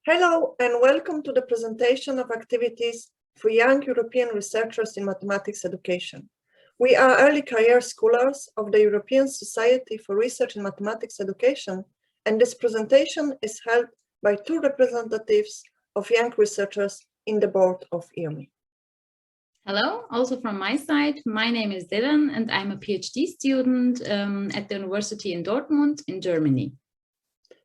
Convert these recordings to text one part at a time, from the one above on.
Hello and welcome to the presentation of activities for young European researchers in mathematics education. We are early career scholars of the European Society for Research in Mathematics Education, and this presentation is held by two representatives of young researchers in the board of YERME. Hello, also from my side. My name is Dilan and I'm a PhD student at the University in Dortmund in Germany.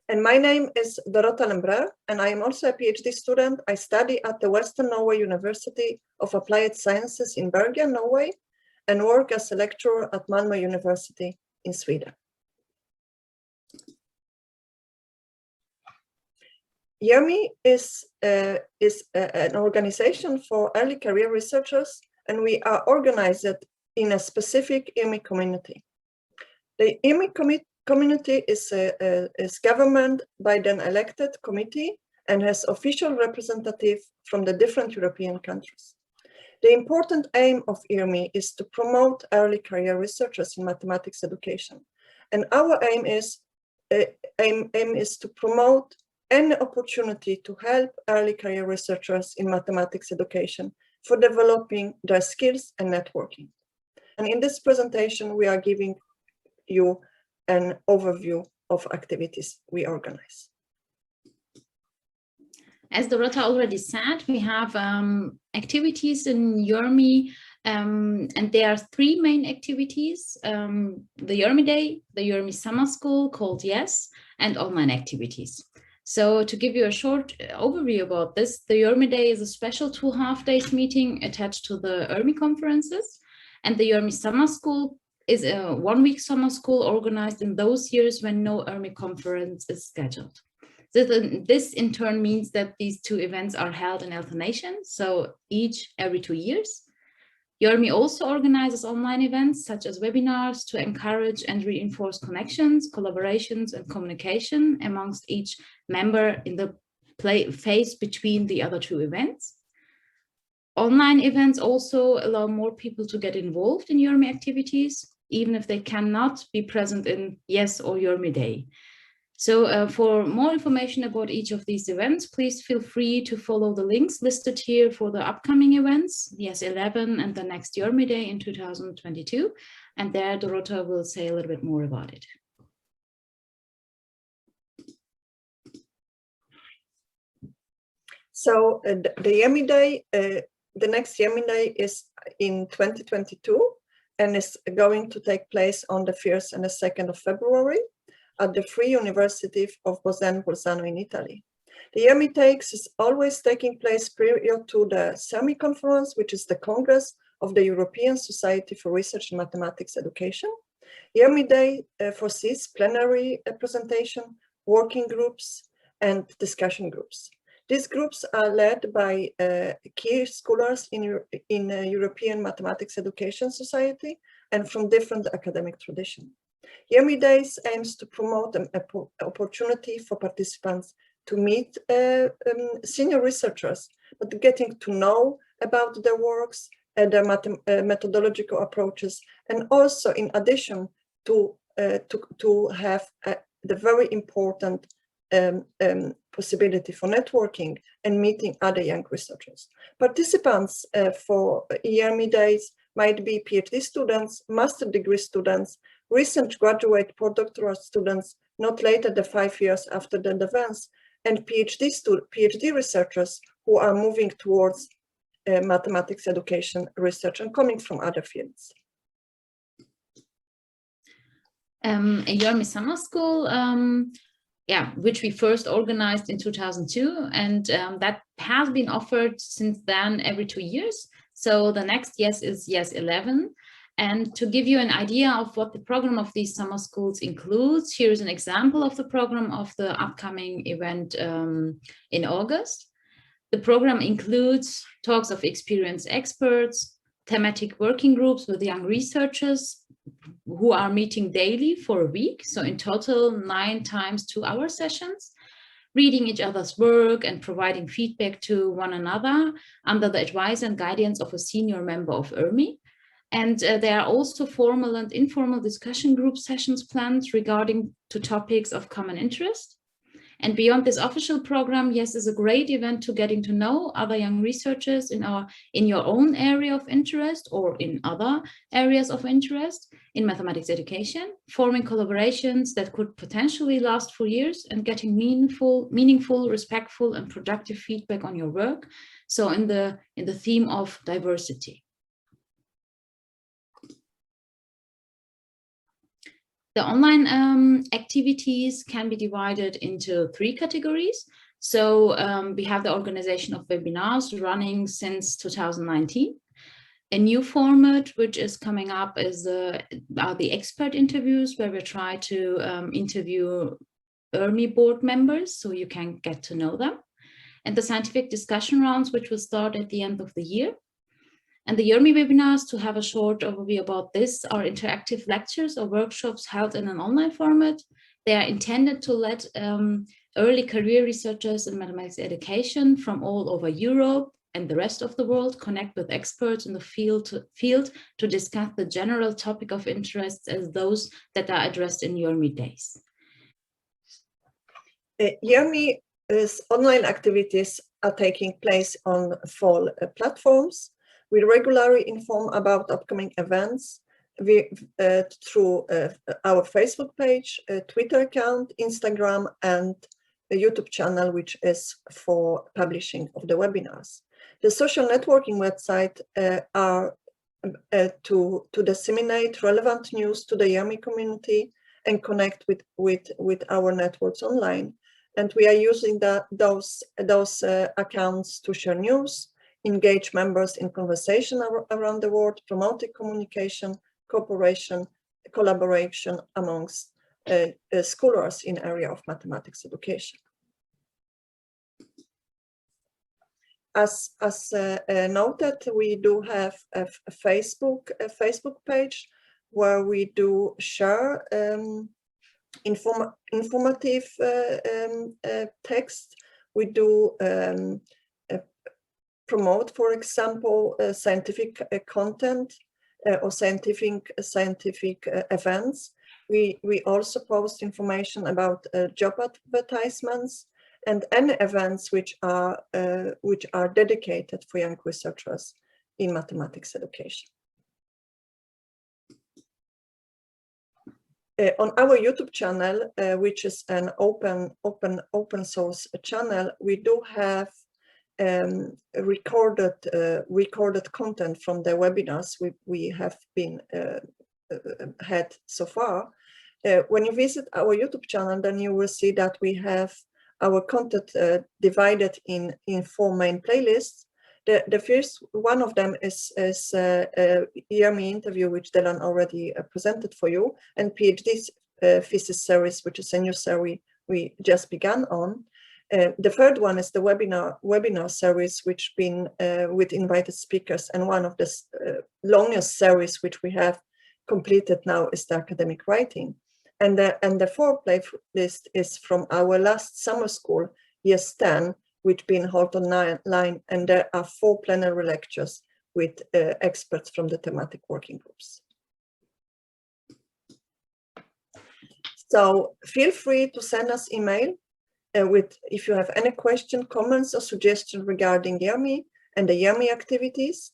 And my name is Dorota Lembrér, and I am also a PhD student. I study at the Western Norway University of Applied Sciences in Bergen, Norway, and work as a lecturer at Malmö University in Sweden. YERME is an organization for early career researchers, and we are organized in a specific YERME community. The YERME community is governed by an elected committee and has official representatives from the different European countries. The important aim of YERME is to promote early career researchers in mathematics education. And our aim is to promote any opportunity to help early career researchers in mathematics education for developing their skills and networking. And in this presentation, we are giving you an overview of activities we organize. As Dorota already said, we have activities in YERME, and there are three main activities: the YERME-day, the YERME summer school called YES, and online activities. So to give you a short overview about this, the YERME-day is a special 2 half-days meeting attached to the ERME conferences, and the YERME summer school is a 1-week summer school organized in those years when no ERME conference is scheduled. This in turn means that these two events are held in alternation, so each every 2 years. YERME also organizes online events such as webinars to encourage and reinforce connections, collaborations, and communication amongst each member in the phase between the other two events. Online events also allow more people to get involved in YERME activities, even if they cannot be present in YES or YERME-day. So for more information about each of these events, please feel free to follow the links listed here for the upcoming events, YES 11 and the next YERME-day in 2022. And there Dorota will say a little bit more about it. So the YERME-day, the next YERME-day is in 2022 and is going to take place on the 1st and the 2nd of February at the Free University of Bolzano in Italy. The YERME-day is always taking place prior to the SERME conference, which is the Congress of the European Society for Research in Mathematics Education. YERME-day foresees plenary presentation, working groups, and discussion groups. These groups are led by key scholars in European Mathematics Education Society and from different academic traditions. YERME-day aims to promote an opportunity for participants to meet senior researchers, but getting to know about their works, their methodological approaches, and also in addition to have the very important possibility for networking and meeting other young researchers. Participants for YERME-days might be PhD students, master degree students, recent graduate postdoctoral students not later than 5 years after the events, and PhD researchers who are moving towards mathematics education research and coming from other fields. A YERME summer school, which we first organized in 2002, and that has been offered since then every 2 years. So the next YES is YES 11. And to give you an idea of what the program of these summer schools includes, here is an example of the program of the upcoming event in August. The program includes talks of experienced experts, thematic working groups with young researchers who are meeting daily for a week. So in total, 9 times 2-hour sessions, reading each other's work and providing feedback to one another under the advice and guidance of a senior member of YERME. And there are also formal and informal discussion group sessions planned regarding to topics of common interest. And beyond this official program, YES is a great event to getting to know other young researchers in your own area of interest or in other areas of interest in mathematics education, forming collaborations that could potentially last for years and getting meaningful, respectful, and productive feedback on your work. So in the theme of diversity. The online activities can be divided into 3 categories. So we have the organization of webinars running since 2019. A new format which is coming up is are the expert interviews, where we try to interview ERME board members so you can get to know them. And the scientific discussion rounds, which will start at the end of the year. And the YERME webinars, to have a short overview about this, are interactive lectures or workshops held in an online format. They are intended to let early career researchers in mathematics education from all over Europe and the rest of the world connect with experts in the field to discuss the general topic of interest as those that are addressed in YERME days. YERME's online activities are taking place on 4 platforms. We regularly inform about upcoming events through our Facebook page, Twitter account, Instagram, and a YouTube channel, which is for publishing of the webinars. The social networking website are to disseminate relevant news to the YERME community and connect with our networks online. And we are using those accounts to share news, engage members in conversation around the world, promoting communication, cooperation, collaboration amongst scholars in area of mathematics education. As noted, we do have a Facebook page where we do share informative text. We do promote, for example, scientific content or scientific events. We also post information about job advertisements and any events which are dedicated for young researchers in mathematics education. On our YouTube channel, which is an open source channel, we do have recorded content from the webinars we have been had so far. When you visit our YouTube channel, then you will see that we have our content divided in 4 main playlists. The first one of them is YERME interview, which Dilan already presented for you, and PhD thesis series, which is a new series we just began on. The third one is the webinar series, which been with invited speakers, and one of the longest series which we have completed now is the academic writing. And the 4th playlist is from our last summer school, year 10, which been held online, and there are 4 plenary lectures with experts from the thematic working groups. So feel free to send us email if you have any question, comments, or suggestions regarding YERME and the YERME activities.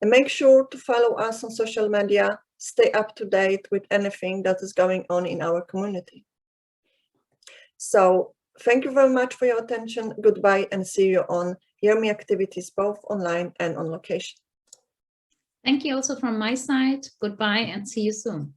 And make sure to follow us on social media, stay up to date with anything that is going on in our community. So thank you very much for your attention. Goodbye, and see you on YERME activities, both online and on location. Thank you also from my side. Goodbye and see you soon.